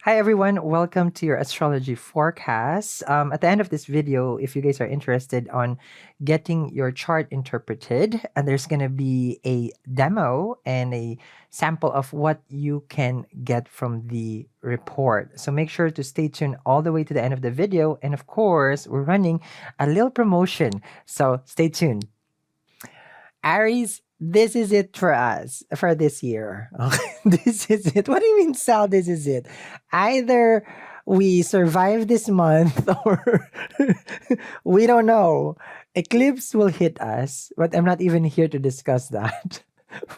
Hi everyone, welcome to your astrology forecast. At the end of this video, if you guys are interested on getting your chart interpreted, and there's gonna be a demo and a sample of what you can get from the report. So make sure to stay tuned all the way to the end of the video. And of course, we're running a little promotion. So stay tuned. Aries, this is it for us for this year. Okay, this is it. What do you mean, Sal? This is it. Either we survive this month or we don't know. Eclipse will hit us, but I'm not even here to discuss that.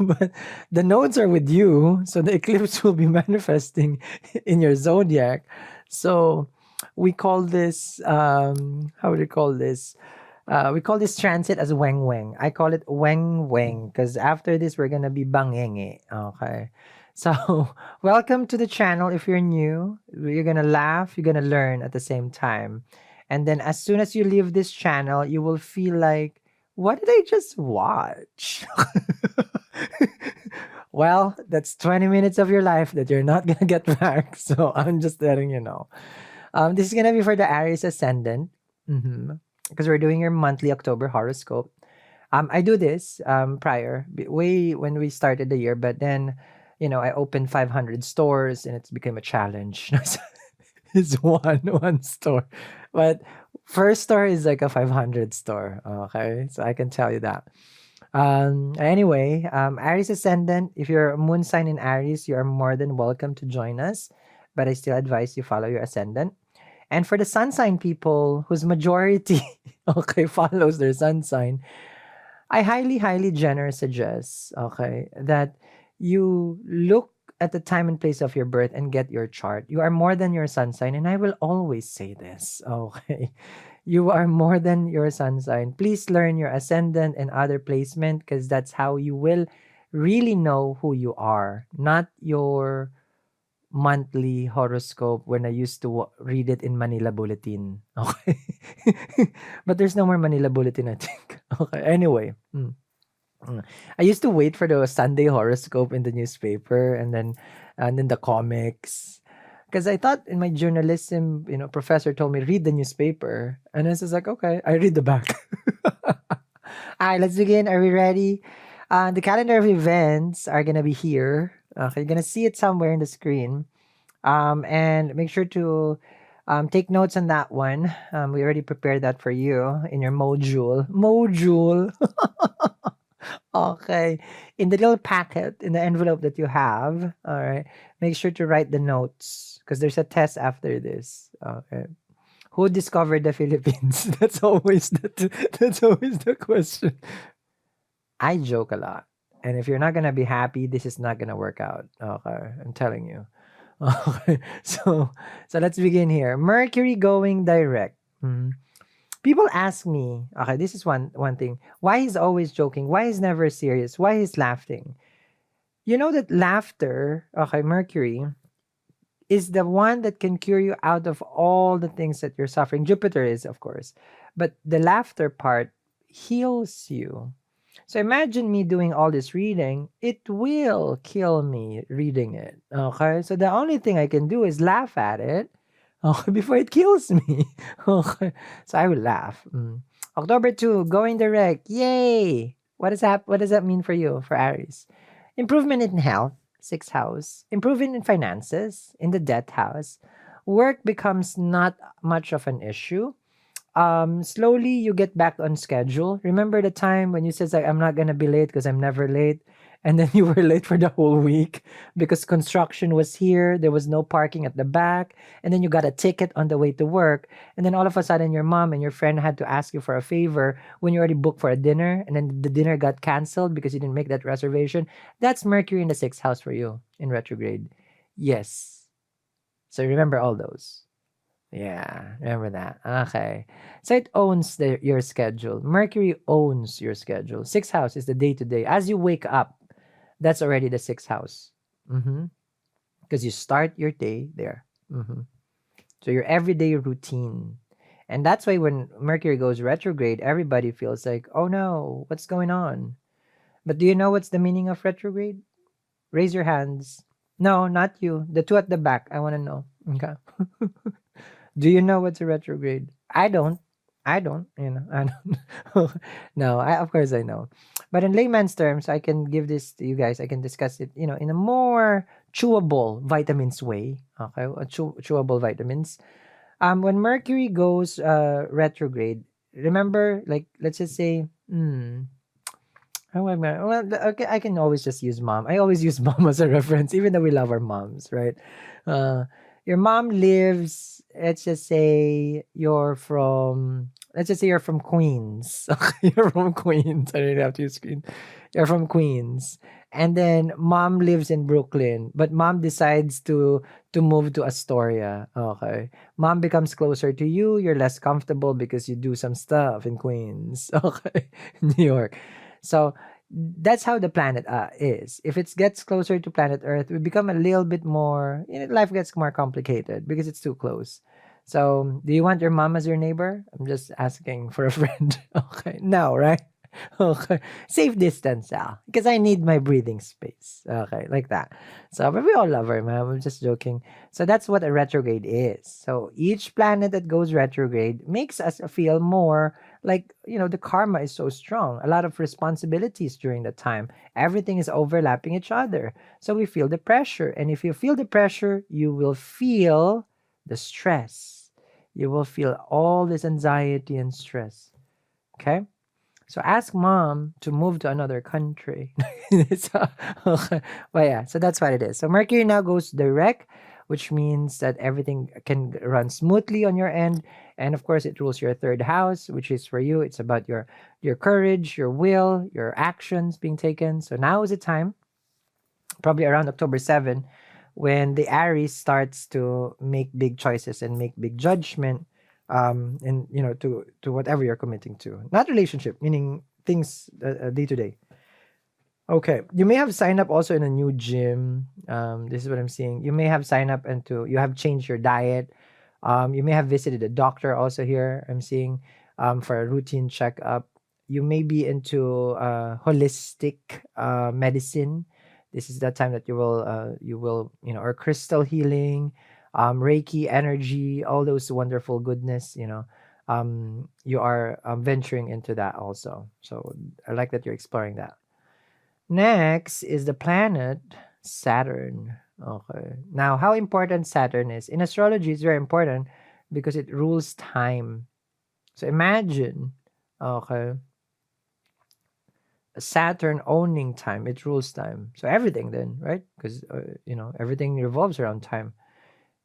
But the nodes are with you, so the eclipse will be manifesting in your zodiac. So we call this how do you call this? We call this transit as weng weng. I call it weng weng because after this we're gonna be bangenge. Okay. So welcome to the channel. If you're new, you're gonna laugh, you're gonna learn at the same time. And then as soon as you leave this channel, you will feel like, what did I just watch? Well, that's 20 minutes of your life that you're not gonna get back. So I'm just letting you know. This is gonna be for the Aries ascendant. Because we're doing your monthly October horoscope. I do this prior, way when we started the year, but then, I opened 500 stores and it's become a challenge. It's one store, but first store is like a 500 store. Okay, so I can tell you that. Anyway, Aries ascendant. If you're a moon sign in Aries, you are more than welcome to join us, but I still advise you follow your ascendant. And for the sun sign people whose majority okay follows their sun sign, I highly, highly generous suggest, okay, that you look at the time and place of your birth and get your chart. You are more than your sun sign, and I will always say this, okay. You are more than your sun sign. Please learn your ascendant and other placement because that's how you will really know who you are, not your monthly horoscope when I used to read it in Manila Bulletin. Okay. But there's no more Manila Bulletin, I think. Okay. Anyway. I used to wait for the Sunday horoscope in the newspaper and then the comics. Because I thought in my journalism, professor told me read the newspaper. And I was just like, okay, I read the back. All right, let's begin. Are we ready? The calendar of events are gonna be here. Okay, you're gonna see it somewhere in the screen. And make sure to take notes on that one. We already prepared that for you in your module. Module. Okay. In the little packet, in the envelope that you have, all right, make sure to write the notes because there's a test after this. Okay. Who discovered the Philippines? That's always the question. I joke a lot. And if you're not gonna be happy, this is not gonna work out. Okay. I'm telling you. Okay. So let's begin here. Mercury going direct. Mm. People ask me, okay, this is one thing. Why he's always joking? Why he's never serious? Why he's laughing? You know that laughter, okay, Mercury, is the one that can cure you out of all the things that you're suffering. Jupiter is, of course. But the laughter part heals you. So imagine me doing all this reading. It will kill me reading it. Okay. So the only thing I can do is laugh at it. Okay, before it kills me. Okay. So I will laugh. October 2, going direct. Yay! What does that mean for you, for Aries? Improvement in health, sixth house. Improvement in finances, in the death house. Work becomes not much of an issue. Slowly you get back on schedule. Remember the time when you said like I'm not gonna be late because I'm never late, and then you were late for the whole week because construction was here, there was no parking at the back, and then you got a ticket on the way to work, and then all of a sudden your mom and your friend had to ask you for a favor when you already booked for a dinner, and then the dinner got canceled because you didn't make that reservation. That's Mercury in the sixth house for you in retrograde. Yes. So remember all those. Yeah, remember that. Okay. So it owns your schedule. Mercury owns your schedule. Sixth house is the day to day. As you wake up, that's already the sixth house. Because you start your day there. So your everyday routine. And that's why when Mercury goes retrograde, everybody feels like, oh no, what's going on? But do you know what's the meaning of retrograde? Raise your hands. No, not you. The two at the back. I want to know. Okay. Do you know what's a retrograde? I don't. I don't. I don't. No, of course I know. But in layman's terms, I can give this to you guys. I can discuss it, in a more chewable vitamins way. Okay, chewable vitamins. When Mercury goes retrograde, remember, like, let's just say, how am I? Well, okay, I can always just use mom. I always use mom as a reference, even though we love our moms, right? Uh, your mom lives. Let's just say you're from Queens. Okay, you're from Queens. I don't have to use screen. You're from Queens, and then mom lives in Brooklyn, but mom decides to move to Astoria. Okay, mom becomes closer to you. You're less comfortable because you do some stuff in Queens. Okay, New York. So that's how the planet is. If it gets closer to planet Earth, we become a little bit more. Life gets more complicated because it's too close. So, do you want your mom as your neighbor? I'm just asking for a friend. Okay, no, right? Okay, safe distance, Al, because I need my breathing space. Okay, like that. So, but we all love her, man. I'm just joking. So that's what a retrograde is. So each planet that goes retrograde makes us feel more like, the karma is so strong. A lot of responsibilities during the time. Everything is overlapping each other. So we feel the pressure. And if you feel the pressure, you will feel the stress. You will feel all this anxiety and stress. Okay? So ask mom to move to another country. So, okay. Well, yeah, so that's what it is. So Mercury now goes direct, which means that everything can run smoothly on your end. And of course, it rules your third house, which is for you. It's about your courage, your will, your actions being taken. So now is the time, probably around October 7, when the Aries starts to make big choices and make big judgment, and to whatever you're committing to, not relationship, meaning things day to day. Okay, you may have signed up also in a new gym. This is what I'm seeing. You may have signed up into, you have changed your diet. You may have visited a doctor also here. I'm seeing, for a routine checkup. You may be into holistic medicine. This is the time that you will, or crystal healing, Reiki energy, all those wonderful goodness. You are venturing into that also. So I like that you're exploring that. Next is the planet Saturn. Okay. Now, how important Saturn is in astrology is very important because it rules time. So imagine, okay, Saturn owning time. It rules time. So everything then, right? Because everything revolves around time.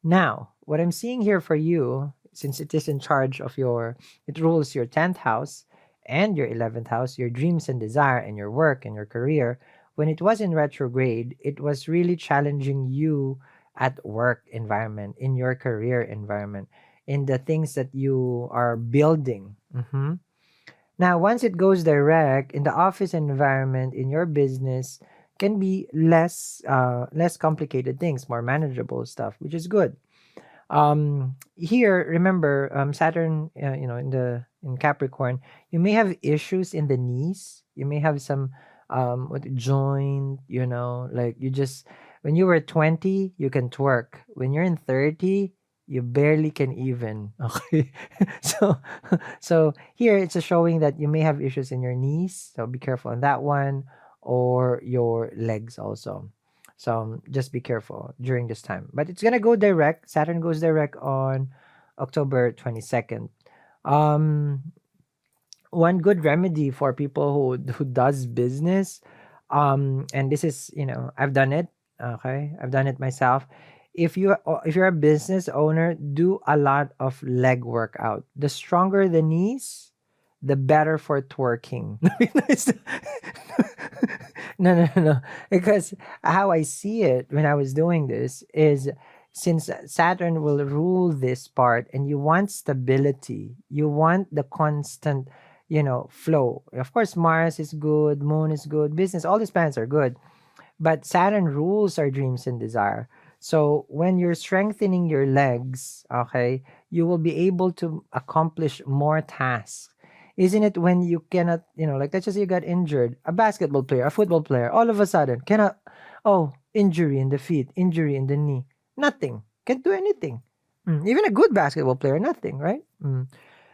Now, what I'm seeing here for you, since it is in charge of it rules your 10th house and your 11th house, your dreams and desire, and your work and your career. When it was in retrograde, it was really challenging you at work environment, in your career environment, in the things that you are building. Now, once it goes direct in the office environment, in your business, can be less complicated things, more manageable stuff, which is good. Here, remember, Saturn, in Capricorn, you may have issues in the knees. You may have some what joint, like you just when you were 20, you can twerk. When you're in 30, you barely can even. Okay. So so here it's a showing that you may have issues in your knees. So be careful on that one, or your legs also. So just be careful during this time. But it's gonna go direct. Saturn goes direct on October 22nd. Um, One good remedy for people who does business, and this is, I've done it. Okay, I've done it myself. If you're a business owner, do a lot of leg workout. The stronger the knees, the better for twerking. No, no, no, no. Because how I see it when I was doing this is, since Saturn will rule this part and you want stability, you want the constant, flow. Of course, Mars is good, Moon is good, business, all these planets are good. But Saturn rules our dreams and desire. So when you're strengthening your legs, okay, you will be able to accomplish more tasks. Isn't it when you cannot, like let's just say you got injured, a basketball player, a football player, all of a sudden cannot, oh, injury in the feet, injury in the knee. Nothing. Can't do anything. Even a good basketball player, nothing, right?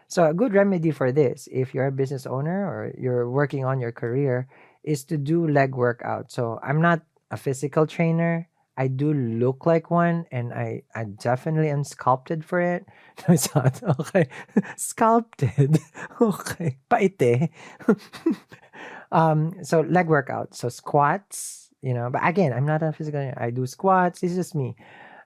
So a good remedy for this, if you're a business owner or you're working on your career, is to do leg workout. So I'm not a physical trainer. I do look like one, and I definitely am sculpted for it. No, it's not. Okay. Sculpted. Okay. Paite. So leg workout. So squats, but again, I'm not a physical. I do squats. This is just me.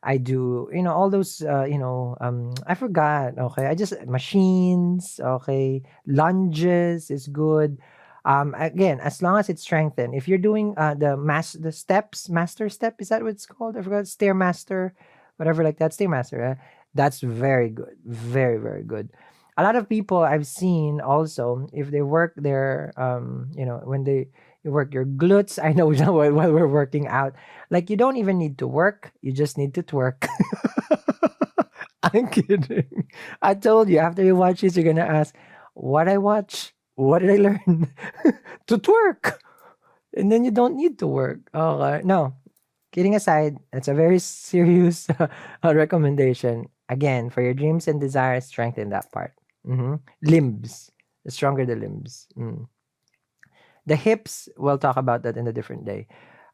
I do, all those, I forgot. Okay. I just, machines. Okay. Lunges is good. Again, as long as it's strengthened. If you're doing the steps, master step, is that what it's called? I forgot. Stairmaster, whatever, like that. Stairmaster. That's very good. Very, very good. A lot of people I've seen also, if they work their, when they you work your glutes. I know while we're working out, like you don't even need to work. You just need to twerk. I'm kidding. I told you, after you watch this, you're gonna ask, what I watch? What did I learn? To twerk. And then you don't need to work. Okay. No, kidding aside, it's a very serious recommendation. Again, for your dreams and desires, strengthen that part. Limbs. The stronger the limbs. The hips, we'll talk about that in a different day.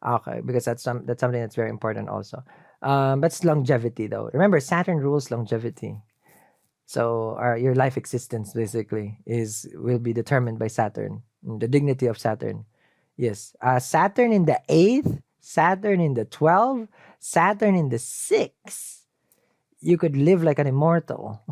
Okay, because that's something that's very important also. But it's longevity though. Remember, Saturn rules longevity. So your life existence basically will be determined by Saturn, the dignity of Saturn. Yes, Saturn in the eighth, Saturn in the 12th, Saturn in the sixth. You could live like an immortal.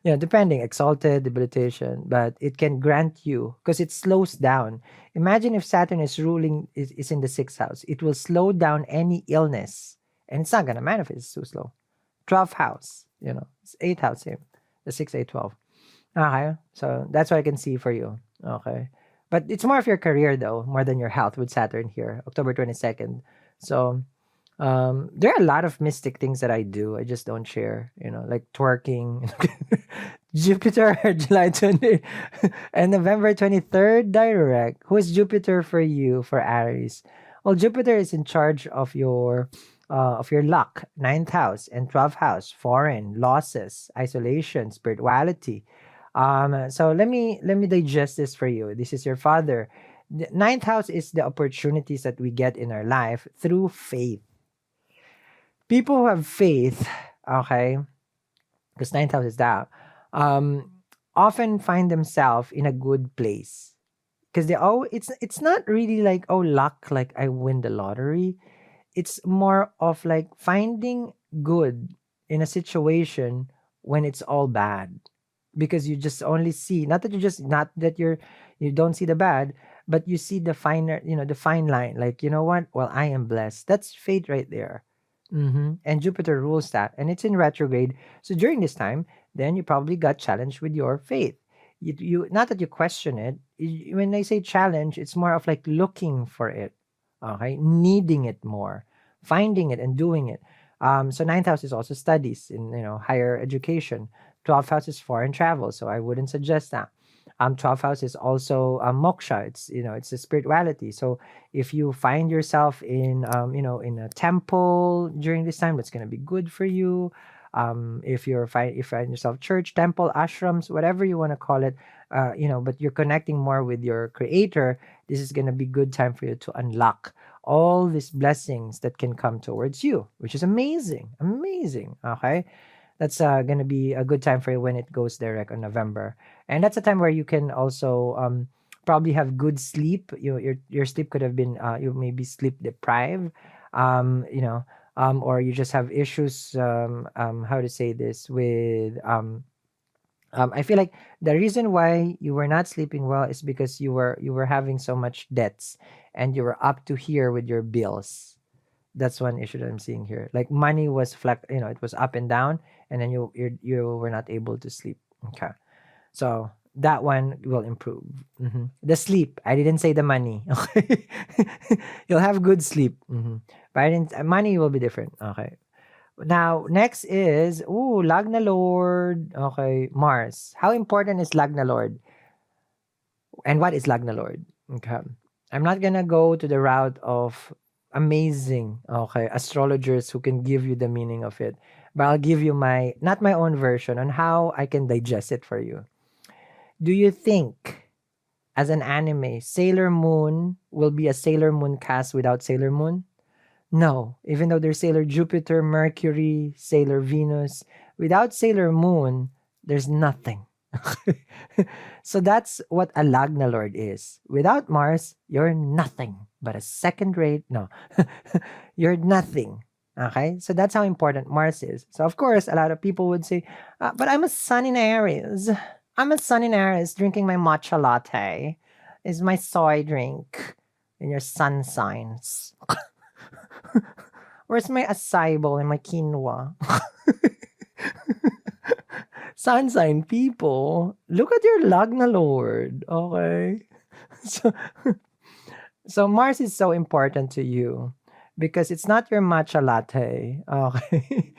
Depending, exalted, debilitation, but it can grant you because it slows down. Imagine if Saturn is in the sixth house, it will slow down any illness, and it's not gonna manifest. It's too slow. 12th house, it's eighth house here, the 6, 8, 12. Okay, so that's what I can see for you. Okay, but it's more of your career though, more than your health with Saturn here, October 22nd. So there are a lot of mystic things that I do. I just don't share, like twerking. Jupiter, July 20 and November 23rd, direct. Who is Jupiter for you, for Aries? Well, Jupiter is in charge of your luck, ninth house and 12th house, foreign, losses, isolation, spirituality. So let me digest this for you. This is your father. The ninth house is the opportunities that we get in our life through faith. People who have faith, okay, because ninth house is that, um, often find themselves in a good place. Because it's not really like, oh, luck, like I win the lottery. It's more of like finding good in a situation when it's all bad, because you just only see, not that you don't see the bad, but you see the finer, the fine line, like, you know what, well, I am blessed. That's fate right there. And Jupiter rules that, and it's in retrograde. So during this time, then you probably got challenged with your faith. You not that you question it. When I say challenge, it's more of like looking for it, okay, needing it more, finding it and doing it. So ninth house is also studies in, higher education. 12th house is foreign travel, so I wouldn't suggest that. 12th house is also moksha. It's a spirituality. So if you find yourself in a temple during this time, that's going to be good for you. If you find yourself church, temple, ashrams, whatever you want to call it, but you're connecting more with your creator, this is going to be good time for you to unlock all these blessings that can come towards you, which is amazing. Amazing. Okay. That's going to be a good time for you when it goes direct on November. And that's a time where you can also probably have good sleep. Your sleep could have been, you may be sleep deprived, or you just have issues, how to say this, with, I feel like the reason why you were not sleeping well is because you were having so much debts, and you were up to here with your bills. That's one issue that I'm seeing here. Like money was it was up and down, and then you were not able to sleep. Okay, so that one will improve. The sleep. I didn't say the money. Okay, you'll have good sleep. But I didn't. Money will be different. Okay. Now next is Lagna Lord. Okay, Mars. How important is Lagna Lord? And what is Lagna Lord? Okay. I'm not gonna go to the route of amazing, okay, astrologers who can give you the meaning of it. But I'll give you my, not my own version on how I can digest it for you. Do you think, as an anime, Sailor Moon will be a Sailor Moon cast without Sailor Moon? No, even though there's Sailor Jupiter, Mercury, Sailor Venus, without Sailor Moon, there's nothing. So that's what a Lagna Lord is. Without Mars, you're nothing but a second rate. No, you're nothing. Okay, so that's how important Mars is. So, of course, a lot of people would say, but I'm a sun in Aries. I'm a sun in Aries drinking my matcha latte. Is my soy drink in your sun signs? Where's my acai bowl and my quinoa? Sun sign people, look at your Lagna Lord. Okay. So, so Mars is so important to you because it's not your matcha latte. Okay.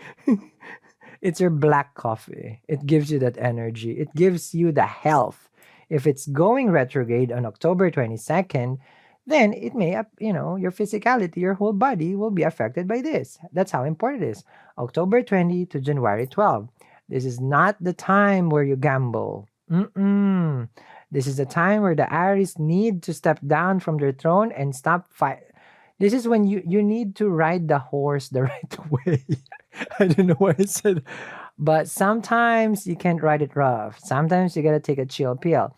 It's your black coffee. It gives you that energy. It gives you the health. If it's going retrograde on October 22nd, then it may, your physicality, your whole body will be affected by this. That's how important it is. October 20 to January 12. This is not the time where you gamble. Mm-mm. This is the time where the Aries need to step down from their throne and stop fight. This is when you need to ride the horse the right way. I don't know what I said, but sometimes you can't ride it rough. Sometimes you gotta take a chill pill.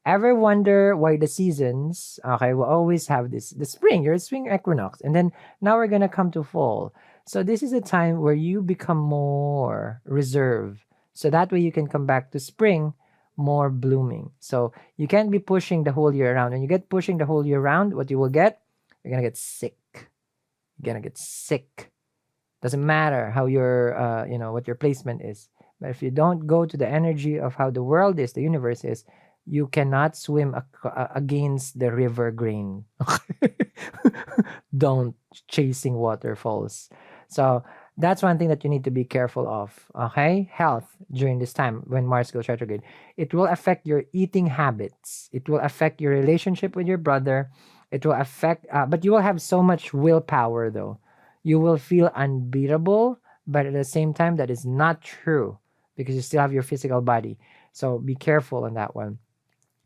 Ever wonder why the seasons, okay, will always have this, the spring, your spring equinox, and then now we're gonna come to fall. So this is a time where you become more reserved. So that way you can come back to spring more blooming. So you can't be pushing the whole year round. When you get pushing the whole year round, what you will get, you're gonna get sick. You're gonna get sick. Doesn't matter how your what your placement is. But if you don't go to the energy of how the world is, the universe is, you cannot swim against the river grain. Don't chasing waterfalls. So that's one thing that you need to be careful of. Okay, health during this time when Mars goes retrograde, it will affect your eating habits. It will affect your relationship with your brother. It will affect, but you will have so much willpower though. You will feel unbeatable, but at the same time, that is not true because you still have your physical body. So be careful on that one.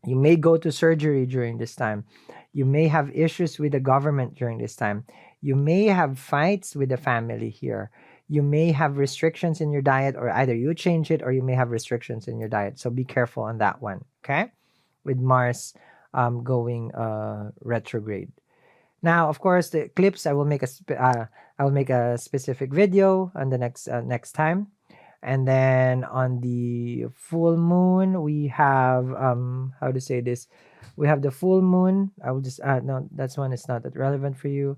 You may go to surgery during this time. You may have issues with the government during this time. You may have fights with the family here. You may have restrictions in your diet, or either you change it or you may have restrictions in your diet. So be careful on that one, okay? With Mars going retrograde. Now, of course, the eclipse, I will make a specific video on the next time. And then on the full moon, we have how to say this? We have the full moon. I will just no, that's one is not that relevant for you.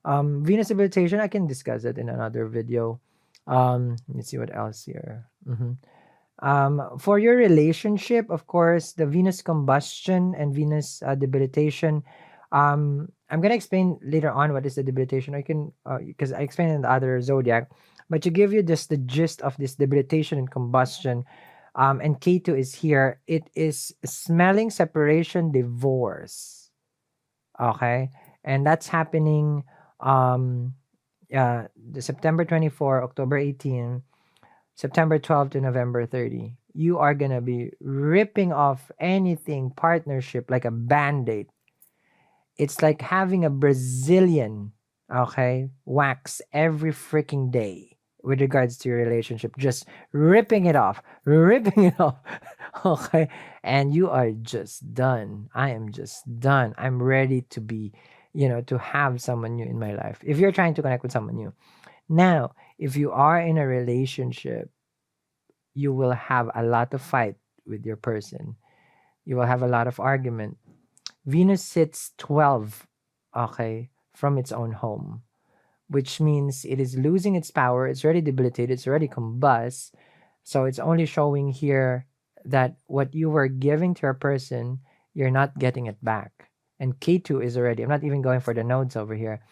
Venus debilitation, I can discuss it in another video. Let me see what else here. For your relationship, of course, the Venus combustion and Venus debilitation. I'm gonna explain later on what is the debilitation. I can because I explained in the other zodiac, but to give you just the gist of this debilitation and combustion, and K2 is here. It is smelling, separation, divorce. Okay, and that's happening. The September 24, October 18, September 12 to November 30. You are gonna be ripping off anything partnership like a band-aid. It's like having a Brazilian, okay, wax every freaking day with regards to your relationship. Just ripping it off, ripping it off, okay? And you are just done. I am just done. I'm ready to be, to have someone new in my life. If you're trying to connect with someone new. Now, if you are in a relationship, you will have a lot of fight with your person. You will have a lot of argument. Venus sits 12, okay, from its own home, which means it is losing its power. It's already debilitated. It's already combust. So it's only showing here that what you were giving to a person, you're not getting it back. And K2 is already, I'm not even going for the nodes over here,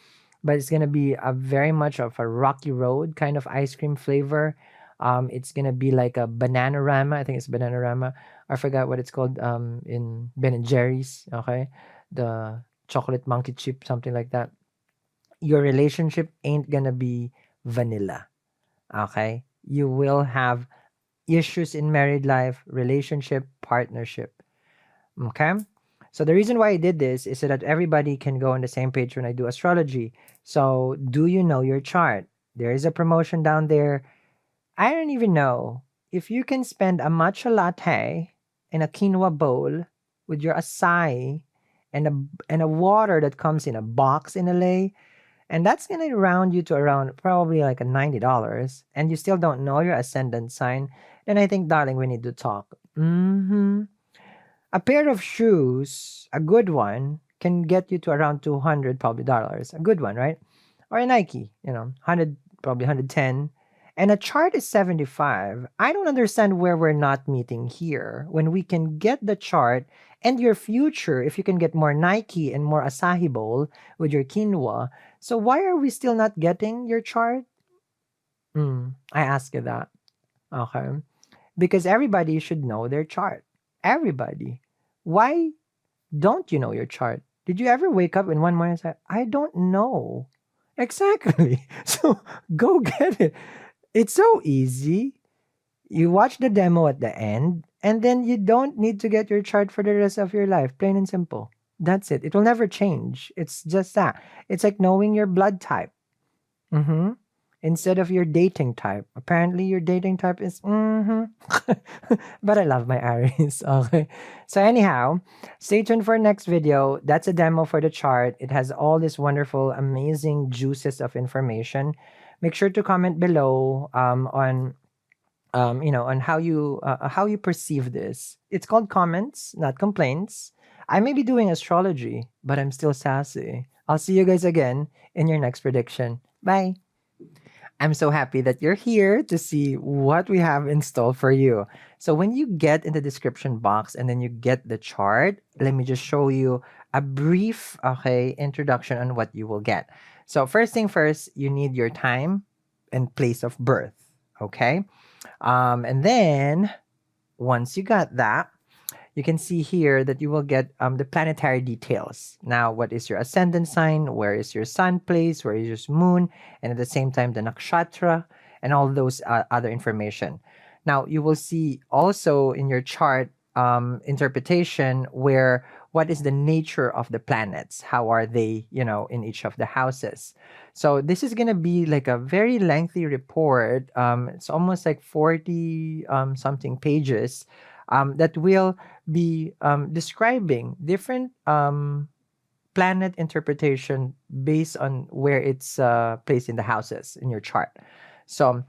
but it's going to be a very much of a rocky road kind of ice cream flavor. It's going to be like a Bananarama. I think it's Bananarama. I forgot what it's called in Ben and Jerry's. Okay. The chocolate monkey chip, something like that. your relationship ain't gonna be vanilla. Okay? You will have issues in married life, relationship, partnership. Okay? So the reason why I did this is so that everybody can go on the same page when I do astrology. So, do you know your chart? There is a promotion down there. I don't even know if you can spend a matcha latte in a quinoa bowl with your acai and a water that comes in a box in LA, and that's gonna round you to around probably like a $90, and you still don't know your ascendant sign, then I think, darling, we need to talk. A pair of shoes, a good one, can get you to around 200 probably dollars. A good one, right? Or a Nike, 100, probably 110. And a chart is 75. I don't understand where we're not meeting here when we can get the chart and your future if you can get more Nike and more Asahi Bowl with your quinoa. So why are we still not getting your chart? I ask you that. Okay. Because everybody should know their chart. Everybody. Why don't you know your chart? Did you ever wake up in one morning and say, I don't know? Exactly. So go get it. It's so easy. You watch the demo at the end, and then you don't need to get your chart for the rest of your life. Plain and simple. That's it. It will never change. It's just that. It's like knowing your blood type. Mm-hmm. Instead of your dating type. Apparently, your dating type is mm-hmm. But I love my Aries. Okay. So anyhow, stay tuned for next video. That's a demo for the chart. It has all this wonderful, amazing juices of information. Make sure to comment below on on how you perceive this. It's called comments, not complaints. I may be doing astrology, but I'm still sassy. I'll see you guys again in your next prediction. Bye. I'm so happy that you're here to see what we have installed for you. So when you get in the description box and then you get the chart, let me just show you a brief introduction on what you will get. So first thing first, you need your time and place of birth. Okay. And then once you got that, you can see here that you will get the planetary details. Now, what is your ascendant sign? Where is your sun place? Where is your moon? And at the same time, the nakshatra and all those other information. Now, you will see also in your chart interpretation where what is the nature of the planets? How are they, in each of the houses? So this is going to be like a very lengthy report. It's almost like 40 something pages that will be describing different planet interpretation based on where it's placed in the houses in your chart. So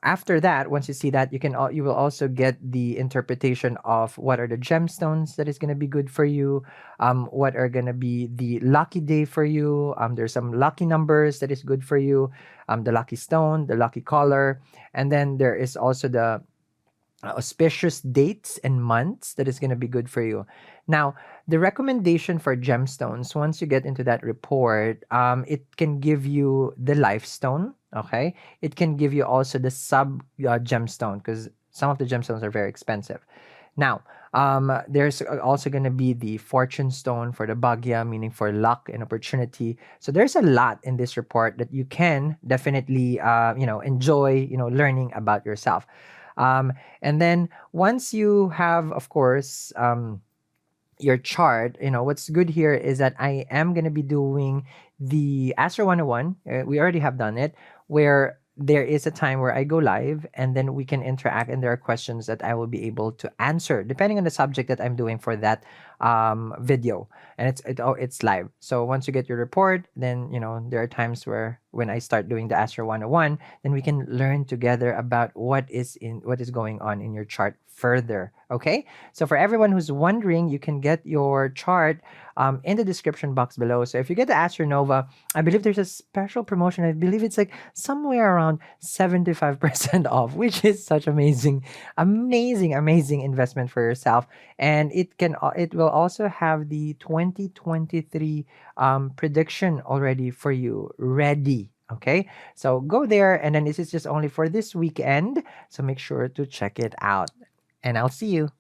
after that, once you see that, you will also get the interpretation of what are the gemstones that is going to be good for you, what are going to be the lucky day for you. There's some lucky numbers that is good for you, the lucky stone, the lucky color, and then there is also the auspicious dates and months that is going to be good for you. Now, the recommendation for gemstones, once you get into that report, it can give you the life stone. Okay, it can give you also the sub gemstone because some of the gemstones are very expensive. Now, there's also going to be the fortune stone for the Bhagya, meaning for luck and opportunity. So there's a lot in this report that you can definitely, enjoy, learning about yourself. And then once you have, of course, your chart, what's good here is that I am going to be doing the Astro 101. We already have done it, where there is a time where I go live and then we can interact, and there are questions that I will be able to answer depending on the subject that I'm doing for that video, and it's live. So once you get your report, then there are times where when I start doing the Astro 101, then we can learn together about what is going on in your chart further. Okay, so for everyone who's wondering, you can get your chart in the description box below. So if you get the Astronova, I believe there's a special promotion. I believe it's like somewhere around 75% off, which is such amazing investment for yourself. And it will also have the 2023 prediction already for you ready. Okay, so go there, and then this is just only for this weekend. So make sure to check it out. And I'll see you.